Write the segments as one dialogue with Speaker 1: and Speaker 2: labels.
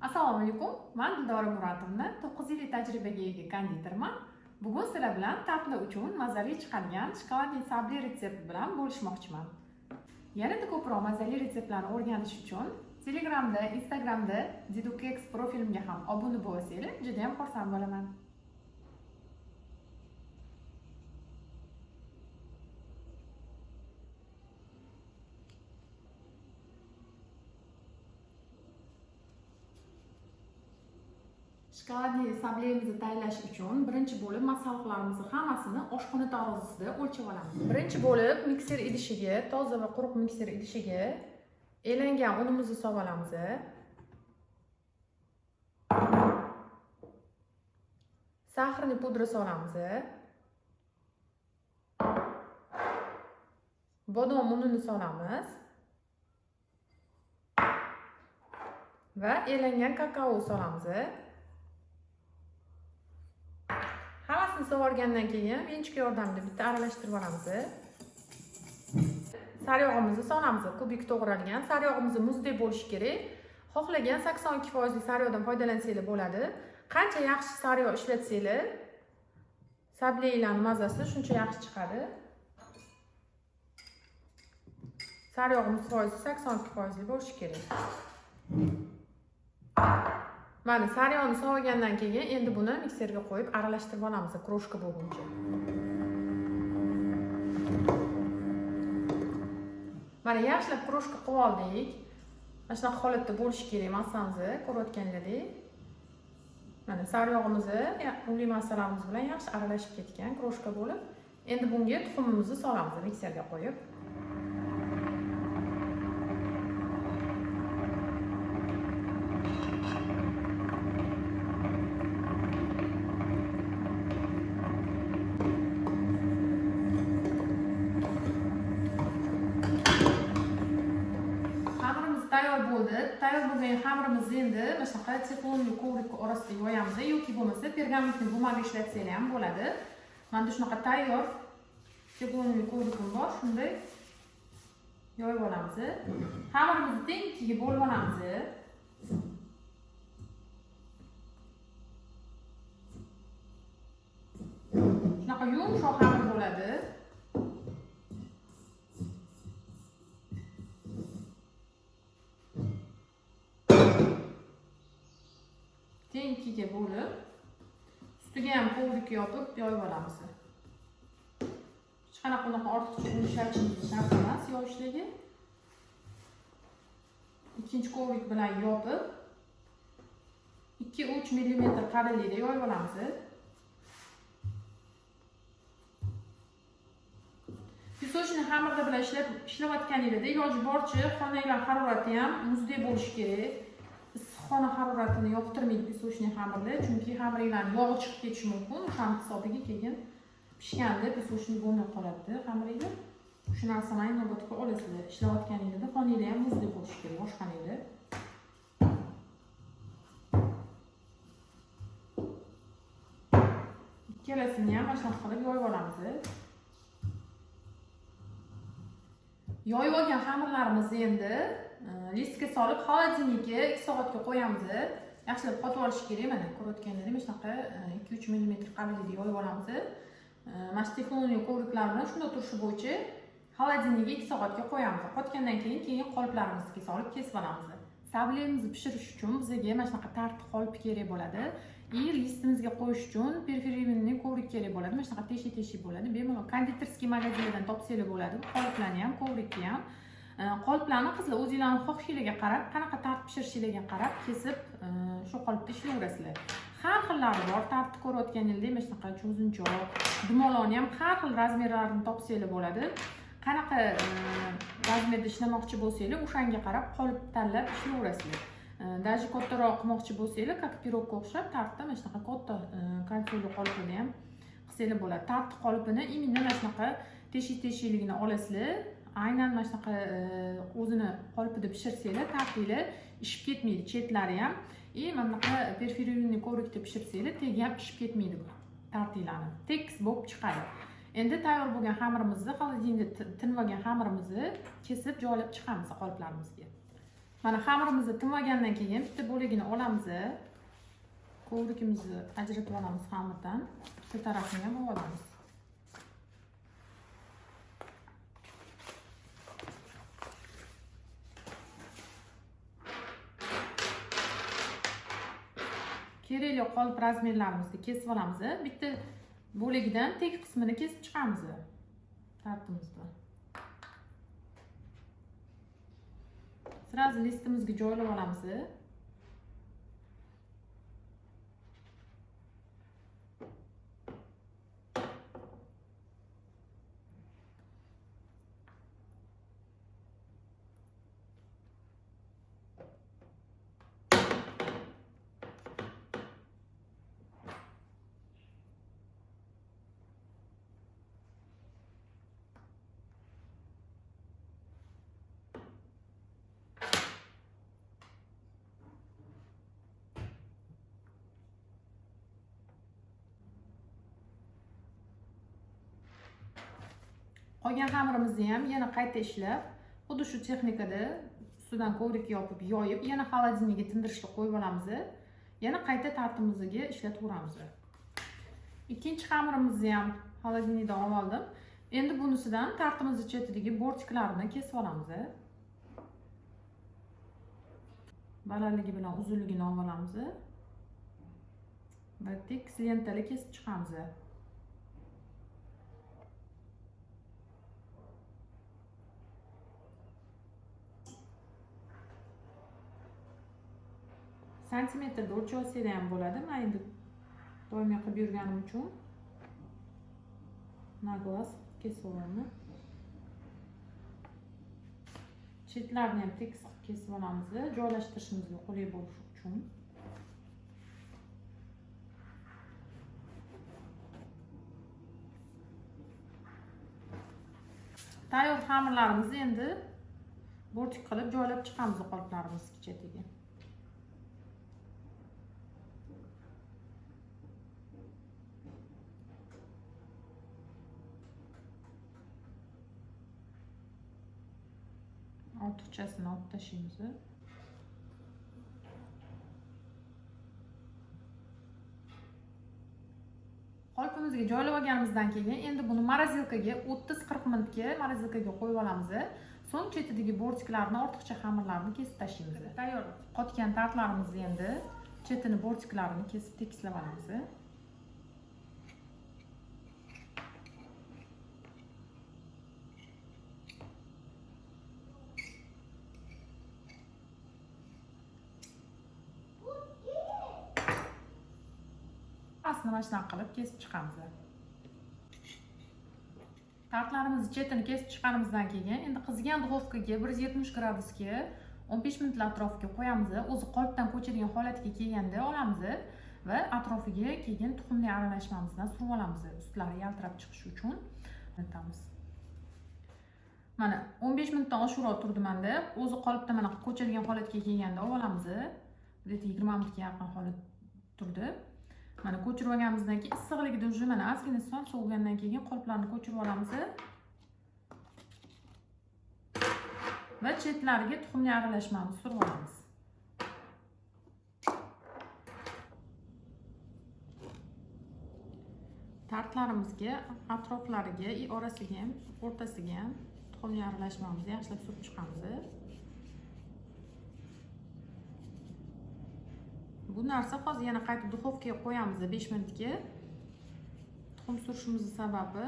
Speaker 1: Assalomu alaykum. Men Dildora Muratovna, 9 yillik tajribaga ega konditorman. Bugun sizlar bilan ta'til uchun mazali chiqargan shokoladli sabli retsepti bilan bo'lishmoqchiman. Yanada ko'proq mazali retseptlarni o'rganish uchun Telegramda, Instagramda Didukex profilimga ham obuna bo'lsangiz, juda ham xursand bo'laman. Shokoladli sablimizni tayyorlash uchun birinchi bo'lib masalliqlarimizni hammasini oshxona tarozisida o'lchab olamiz. Birinchi bo'lib mikser idishiga, toza va quruq mikser idishiga elangan unimizni solib olamiz. Sahrni pudra solamiz. Bodom unini solamiz. Va elangan kakao solamiz. Hammasini sovurgandan keyin venchka yordamida bitta aralashtirib olamiz. Saryog'imizni solamiz. Kubik to'g'ralgan. Saryog'imiz muzdek bo'lishi kerak. Xohlagan 82% sariyog'dan foydalansangiz bo'ladi. Qancha yaxshi saryog' ishlatsangiz, sablinglarning mazasi shuncha yaxshi chiqadi. Saryog'imiz foizi 82% bo'lishi kerak. Mana saryog'ni sovigandan keyin endi buni mikserga qo'yib aralashtirib olamiz kroshka bo'lguncha. Mana yaxshilab kroshka qilib oldik. Mana shunaqa holatda bo'lishi kerak massamizni ko'rayotganingizdek. Mana saryog'imizni, unli massalarimiz bilan yaxshi aralashib ketgan kroshka bo'lib, endi bunga tuxumimizni solamiz mikserga qo'yib. Tayyor bo'ldi. Tayyor bo'lgan xamirimizni endi mana shunaqa teflonli kovrik orasida yoyamiz yoki bo'lmasa pergamentni bumaga ishlatsangiz ham bo'ladi. Mana shunaqa tayyor teflonli kovrikim bor, shunday yoyib olamiz. Xamirimizni teng ikkiga bo'lib olamiz. Shunaqa yumshoq xamir bo'ladi. Teng ikkiga bo'lib, ustiga ham kovrik yopib yoyib olamiz. Hech qanaqa ortiqcha un ishlatishimiz shart emas yoyishligi. Ikkinchi kovrik bilan yopib 2-3 mm qalinlikda yoyib olamiz. Pisochni xamirda bilan ishlayotganingizda iloji boricha xonanglar harorati ham muzdek bo'lishi kerak. Xona haroratini yoqtirmaydi pisochni xamirlar, chunki xamiringlarning yog'i chiqib ketishi mumkin. O'shaning hisobiga keyin pishganda pisochni bo'lmay qoladi xamiringlar. Shu narsani inobatga olasizlar. Ishlayotganingizda xonanglar ham muzdek bo'lishi kerak, oshxonanglar. Ikkalasini ham mana shunaqa qilib yoyib olamiz. Yoyib olgan xamirlarimizni endi listga solib xolodilnikka 2 soatga qo'yamiz. Yaxshilab qotib olishi kerak. Mana ko'rayotganingizdek mana shunaqa 2-3 mm qalinlikda yoyib olamiz. Mana shu teflonli kovriklarni shunday turishi bo'yicha xolodilnikka 2 soatga qo'yamiz. Qotgandan keyin qoliplarimizga solib kesib olamiz. Sablimizni pishirish uchun bizga mana shunaqa tart qolip kerak bo'ladi. Listimizga qo'yish uchun perforirованный kovrik kerak bo'ladi. Mana shunaqa teshik bo'ladi. Bemalol konditorskiy magazinlardan topsangiz bo'ladi. Qoliplarni ham, kovrikni ham. Qoliplarni qizlar o'zingizlarning xohishingizga qarab, qanaqa tart pishirishingizga qarab kesib, shu qolipda ishlayverasizlar. Har xillari bor. Tartni ko'rayotganingizdek, mana shunaqa cho'zinchoq, dumaloqni ham har xil razmerlarini topsangiz bo'ladi. Qanaqa razmerda ishlamoqchi bo'lsangiz, o'shanga qarab qolip tanlab ishlayverasizlar. Даже kattaroq qilmoqchi bo'lsangiz, как pirogga o'xshab tartda mana shunaqa katta konsolli qolipini ham qilsangiz bo'ladi. Tart qolipini именно mana shunaqa teshikligini olasizlar. Aynan mana shunaqa o'zini qolipida pishirsanglar, tartinglar ishib ketmaydi, chetlari ham. Mana bunaqa perforirованный kovrikda pishirsanglar, tegi ham ishib ketmaydi bu tartinglarni. Tekis bo'lib chiqadi. Endi tayyor bo'lgan xamirimizni, xolodilnikda tinib olgan xamirimizni kesib joylab chiqamiz qoliplarimizga. Mana xamirimizni tinmagandan keyin bitta bo'lagini olamiz. Ko'vrikimizni ajratib olamiz xamirdan. Bitta tarafini ham olamiz. Kerakli qolip razmerlarimizni kesib olamiz. Bitta bo'lagidan tek qismini kesib chiqamiz. Tartimizni. Sразу listimizga joylab olamiz. Qolgan xamirimizni ham yana qayta ishlab, xuddi shu texnikada ustidan ko'vrik yopib, yoyib, yana xolodilnikka tindirishga qo'yib olamiz. Yana qayta tartimizga ishlataveramiz. Ikkinchi xamirimizni ham xolodilnikdan olib oldim. Endi bunisidan tartimiz chetidagi bortiklarini kesib olamiz. Balandligi bilan uzunligini olib olamiz. Va tekis lentali kesib chiqamiz. Santimetrda o'lchab olsanglar ham bo'ladi. Men endi doimiy qilib yurganim uchun na glas kesib olaman. Chetlarini ham tekis qilib kesib olamiz, joylashtirishimizga qulay bo'lishi uchun. Tayyor xamirlarimizni endi bortik qilib joylab chiqamiz qoliplarimiz chetiga. Ortiqchasini olib tashlaymiz. Qolpimizga joylab olganimizdan keyin endi buni morozilkaga 30-40 minutga morozilkaga qo'yib olamiz. So'ng chetidagi bortiklarni, ortiqcha xamirlarni kesib tashlaymiz. Tayyor qotgan tartlarimizni endi chetini bortiklarini kesib tekislab olamiz. Aslini mana shunaqa qilib kesib chiqamiz. Tartlarimizni chetini kesib chiqqanimizdan keyin endi qizigan duxovkaga 170 gradusga 15 minutlar atrofiga qo'yamiz. O'zi qolipdan ko'chirgan holatga kelganda olamiz va atrofiga keyin tuxumli aralashmamizdan surib olamiz. Ustlari yaltirab chiqishi uchun aytamiz. Mana 15 minutdan oshiqroq turdi menda. O'zi qolipda mana ko'chirgan holatga kelganda olamiz. 20 minutga yaqin holat turdi. Mana ko'chirib olganimizdan keyin issiqligida уже mana ozgina son sovigandan keyin qoliplarni ko'chirib olamiz. Va chetlariga tuxumli aralashmamizni surib olamiz. Tartlarimizga atroflariga, orasiga ham, o'rtasiga ham tuxumli aralashmamizni yaxshilab surib chiqamiz. Bu narsa hozir yana qaytib duxovkaga qo'yamiz 5 minutga. Tuxum surishimizning sababi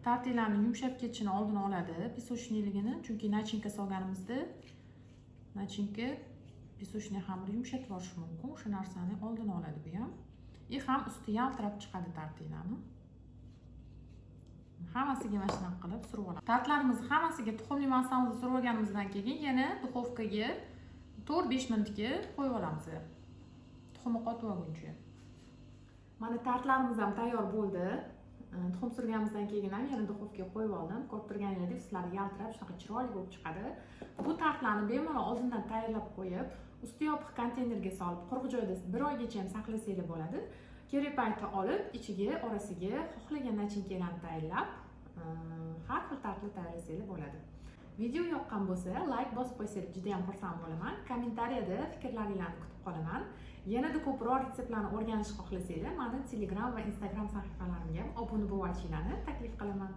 Speaker 1: tartlarning yumshab ketishini oldini oladi, pisochniligini, chunki nachinka solganimizda nachinka pisochni xamiri yumshatib yuborishi mumkin. O'sha narsani oldini oladi bu ham. Ham usti yaltirab chiqadi tartlarni. Hammasiga mana shunday qilib surib olamiz. Tartlarimizni hammasiga tuxumli massamizni surib olganimizdan keyin yana duxovkaga 4-5 minutga qo'yib olamiz. Tuxumni qotib olguncha. Mana tartlarimiz ham tayyor bo'ldi. Tuxum surganimizdan keyin ham yana duxovkaga qo'yib oldim. Ko'rib turganingizdek uslari yaltirab shunaqa chiroyli bo'lib chiqadi. Bu tartlarni bemalol oldindan tayyorlab qo'yib, usti yopiq konteynerga solib, quruq joyda 1 oygacha ham saqlasangiz bo'ladi. Kerak payti olib, ichiga, orasiga xohlagan nachinkalarni tayyorlab, har xil tartlar tayyorlasangiz bo'ladi. Video yoqqan bo'lsa, like bosib qo'ysangiz juda ham xursand bo'laman. Kommentariyada fikrlaringizni kutib qolaman. Yanada ko'proq retseptlarni o'rganishni xohlasanglar, meni Telegram va Instagram sahifalarimga obuna bo'lib olishinglarni taklif qilaman.